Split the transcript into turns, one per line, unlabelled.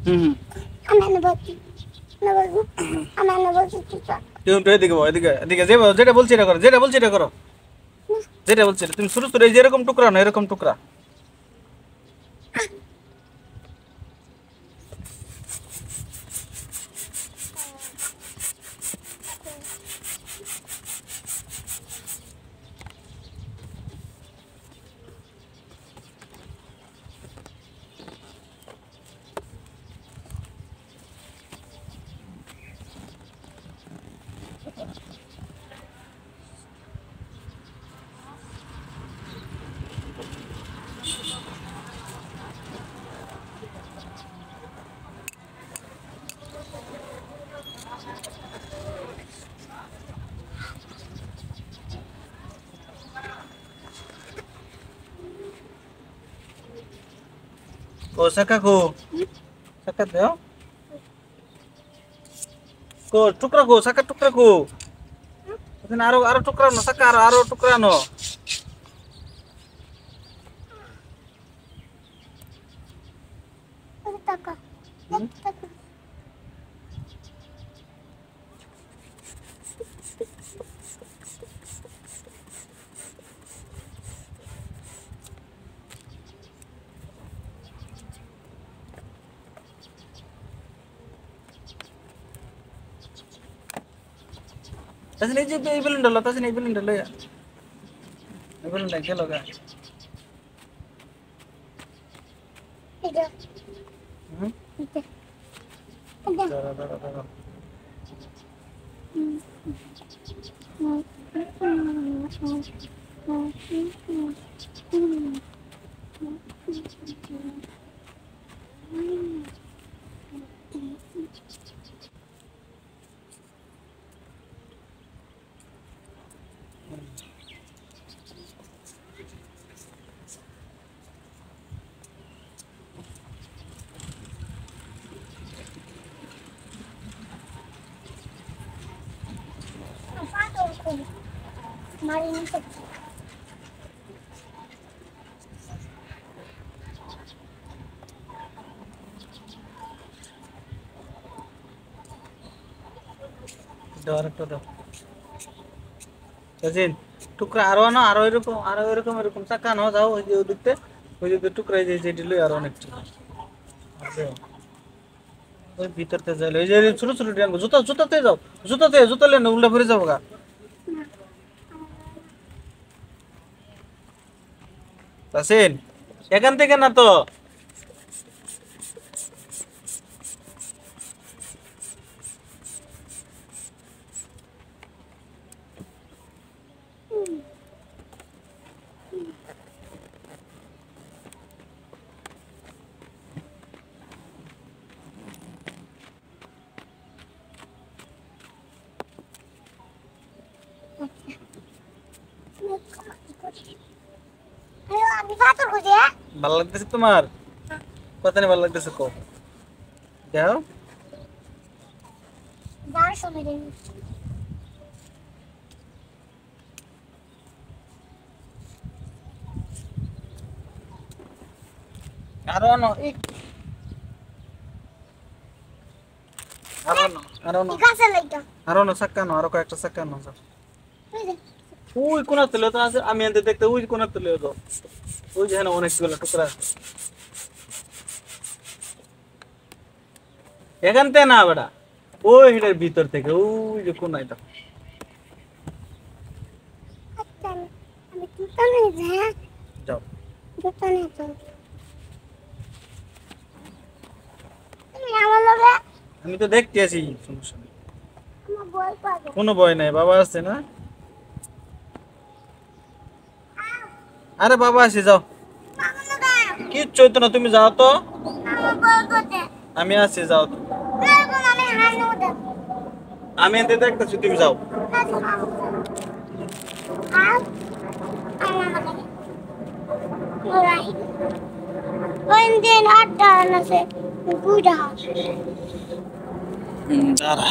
হুম তুমি তো এদিকে বল, এদিকে এদিকে যেটা বলছি এটা করো, যেটা বলছি এটা করো, যেটা বলছি তুমি শুরু শুরু এই যে এরকম টুকরা না, এরকম টুকরা। ও সাকা কো, সাকা দাও কো, টুকরা কো, সাকা টুকরা কো, এখানে আরো আরো টুকরা নো, সাকা আরো আরো টুকরা নো। তাছাড়া এই যে এই বেলুনটা লো, তাছাড়া এই বেলুনটা লো, এই বেলুনটা খেলো গা। হুম দাঁড়া দাঁড়া দাঁড়া। দাও আরেকটা দাও। তাজিন টুকরা আরো না, আরো এরকম, আরো এরকম এরকম চাকা নাও, যাও ওই যে ওদিকতে, ওই যে টুকরা এই যে যেটি লই আরো অনেক ওই ভিতরতে যাইলে ওই যে ছোট ছোট ডিজাইন, জুতা জুতাতে যাও, জুতাতে জুতা লেন উল্টা ফিরে যাবো গা। তাসিন এখান থেকে না তো, ভালো লাগতেছে তোমার? কথা নেই ভালো লাগতেছে কো, যাও আরো আনো, আরো আনো, আরো আনো, আরো আনো, চাক্কা আনো, আরো কয়েকটা চাক্কা আনো যাও। ওই কোনা তুলে তো আছে, আমি এনতে দেখতে ওই কোনা তুলে যাও, ওই যে অনেকগুলো টুকরা আছে এখান থেকে না বেটা, ওই হিটার ভিতর থেকে ওই যে কোনায় দেখো। যাও আমি তো দেখতে আছি, সমস্যা নেই, কোনো ভয় নাই, বাবা আসছে না। আরে বাবা আসে, যাও কিচ্ছু হইতো না, তুমি যাও তো, আমি আসছি, যাও তো, আমি এতে দেখতেছি, তুমি যাও। দাঁড়া